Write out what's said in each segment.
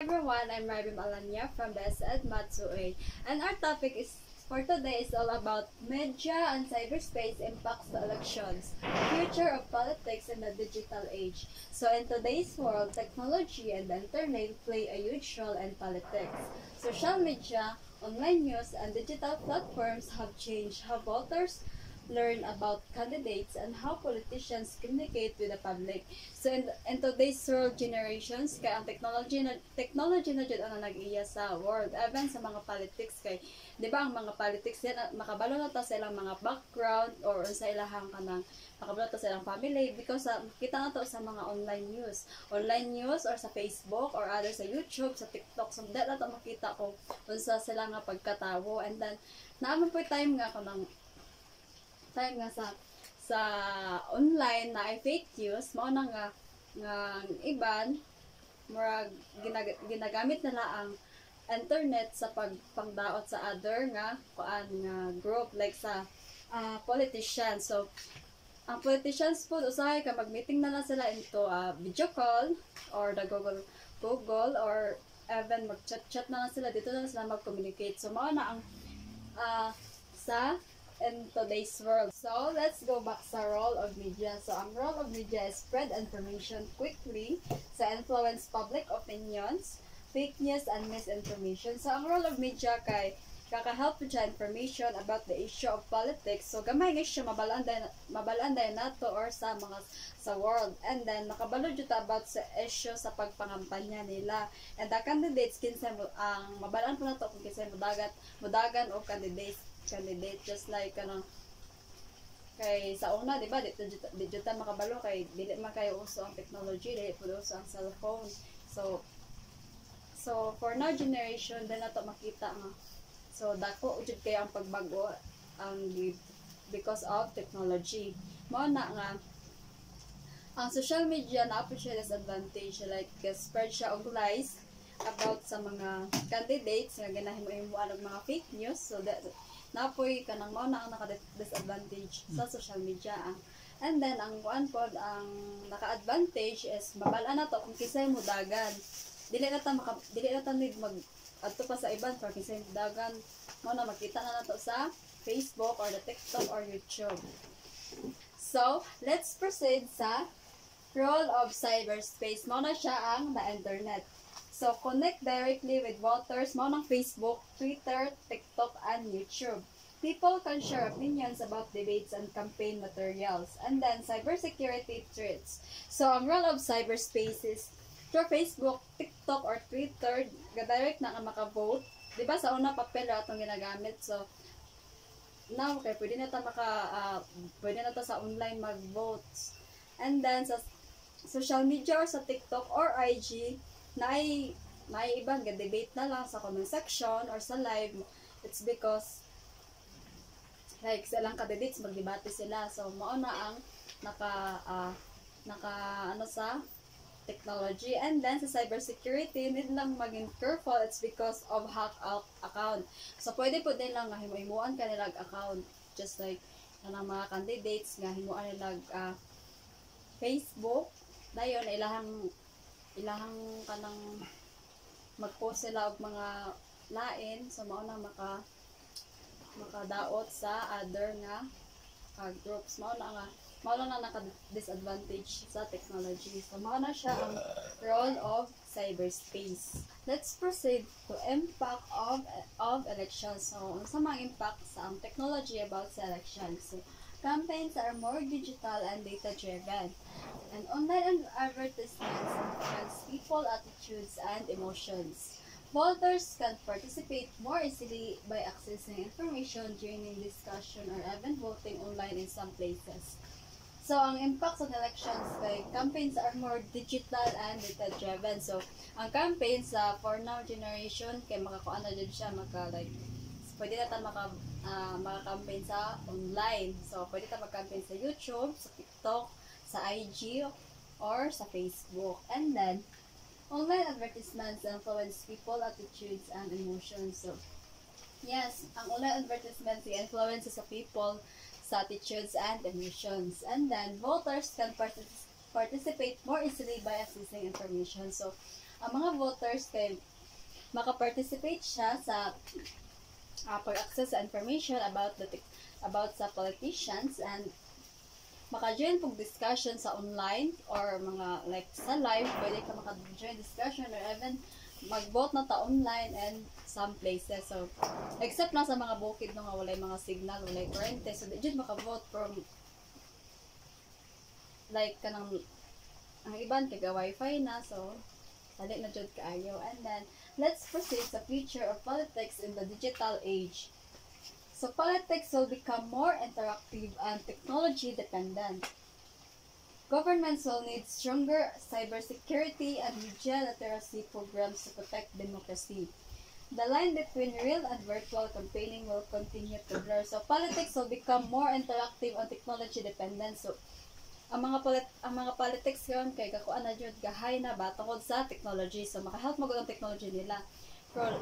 Everyone, I'm Rabi Malanya from the SED Math 2A, and our topic is for today is all about media and cyberspace impacts the elections, future of politics in the digital age. So in today's world, technology and the internet play a huge role in politics. Social media, online news, and digital platforms have changed how voters learn about candidates and how politicians communicate with the public. So in today's world generations, kaya ang technology na jud ang nag-iya sa world, even sa mga politics kay, di ba ang mga politics yan, makabalo na ta sa ilang mga background or sa ilahang kanang makabalo ta sa ilang family because kita na to sa mga online news or sa Facebook or other sa YouTube, sa TikTok, so that na to makita ko unsa sila nga pagkatawo. And then naamon po time nga sa online na ay fake news mao na nga iban murag ginagamit nila ang internet sa pagdaot sa other nga group like sa politicians. So ang politicians po usahay ka mag-meeting na lang sila into video call or the Google or even mag-chat na lang sila, dito na lang sila mag-communicate. So mao na ang sa in today's world. So, let's go back sa role of media. So, ang role of media is spread information quickly, sa influence public opinions, fake news, and misinformation. So, ang role of media kay kaka-help sa information about the issue of politics. So, gamay ng issue, mabalaan dayon nato or sa world. And then, makabalo dito about sa issue sa pagpangampanya nila. And the candidates, kinsa ang mabalaan po nato kung kinsa mudagan o candidate just like kay sa una di ba dito ta makabalo kay dili man kayo uso ang technology, dili pud uso ang cellphone. So for now generation din nato makita nga so dako jud kay ang pagbago ang because of technology. Mao na nga ang social media na siya disadvantage, like spread siya og lies about sa mga candidates nga ginahimo-himuan og mga fake news. So that napoy kanang mao na ang naka-disadvantage sa social media. And then ang ang naka-advantage is mabalaan na to kung kisay mudagan. Dili na ta mag adto pa sa iban for kisay mudagan. Mao na makita na nato sa Facebook or the TikTok or YouTube. So, let's proceed sa role of cyberspace. Mao na siya ang the internet. So, connect directly with voters, mao ng Facebook, Twitter, TikTok, and YouTube. People can share opinions about debates and campaign materials. And then, cybersecurity threats. So, ang role of cyberspace is through Facebook, TikTok, or Twitter, direct na ka maka-vote. Diba sa una papel na itong ginagamit. So, now, okay, pwede na ta sa online mag-votes. And then, sa social media or sa TikTok or IG, na ibang debate na lang sa comment section or sa live. It's because like silang ka-debates magdebate sila. So mao na ang sa technology. And then sa cybersecurity, need lang maging careful. It's because of hack out account. So pwede po din lang nga himuan kanila account, just like kanang mga candidates nga himuan nila Facebook dayon ilahang kanang mag-post sila og mga lain, so mao na makadaot sa other nga groups. Mao na naka-disadvantage sa technology. So mao na siya ang role of cyberspace. Let's proceed to impact of elections. So unsa mang impact sa ang technology about sa elections? So, campaigns are more digital and data-driven, and online advertisements influence people attitudes and emotions. Voters can participate more easily by accessing information during discussion or even voting online in some places. So, ang impact sa elections kay campaigns are more digital and data-driven. So, ang campaigns for now generation kay makakuan na din siya pwede na tayo maka-campaign sa online. So, pwede tayo mag-campaign sa YouTube, sa TikTok, sa IG, or sa Facebook. And then, online advertisements influence people, attitudes, and emotions. So, yes, ang online advertisements influences sa people, sa attitudes, and emotions. And then, voters can participate more easily by accessing information. So, ang mga voters kay maka-participate siya sa pag-access sa information about sa politicians, and maka-join pong discussion sa online or mga like sa live, pwede ka maka-join discussion or even mag-vote na ta online and some places. So, except lang sa mga bukid no nga walay mga signal, walay kurente, so di jud maka-vote from like kanang ang iban kay wifi na, so dali na jud kaayo. And then let's proceed sa future of politics in the digital age. So politics will become more interactive and technology dependent. Governments will need stronger cybersecurity and media literacy programs to protect democracy. The line between real and virtual campaigning will continue to blur. So politics will become more interactive and technology dependent. So ang mga politics yon kay gakuan na jud gahay na ba tungod sa technology. So maka-help mo gud ang technology nila. Pero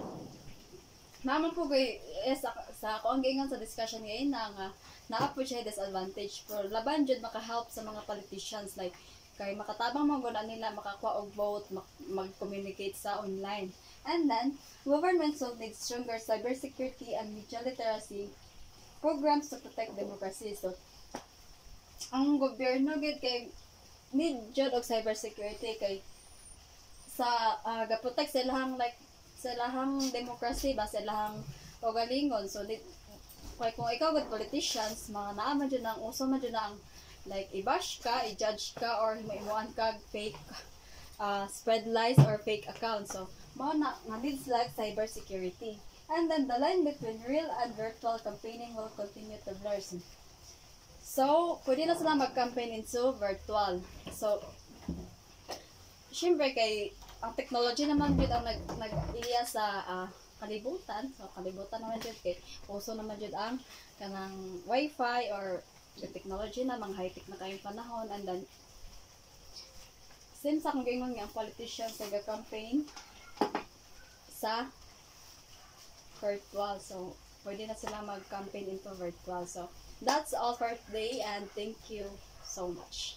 naman po kay sa ako ang giingon sa discussion ngayon na nga naa po siya disadvantage, pero laban jud maka-help sa mga politicians, like kay makatabang mo guna nila makakuha og vote, mag-communicate sa online. And then governments will need stronger cybersecurity and media literacy programs to protect democracy. So ang gobyerno gid kay need jud og cybersecurity kay sa ga-protect silang like silahang democracy ba, silahang kaugalingon. So kay kung ikaw gud politicians, mga naa man jud ang uso man jud ang like i-bash ka, i-judge ka, or maimuan ka fake spread lies or fake accounts. So mao na nga needs like cyber security. And then the line between real and virtual campaigning will continue to blur. So pwede na sila mag-campaign into virtual. So syempre kay ang technology naman jud ang nag-iya sa kalibutan. So kalibutan naman jud kay uso naman jud ang kanang wifi or the technology na mga high-tech na kayong panahon. And then since akong gingon nga ang politicians nag-campaign sa virtual, so pwede na sila mag-campaign into virtual. So that's all for today, and thank you so much.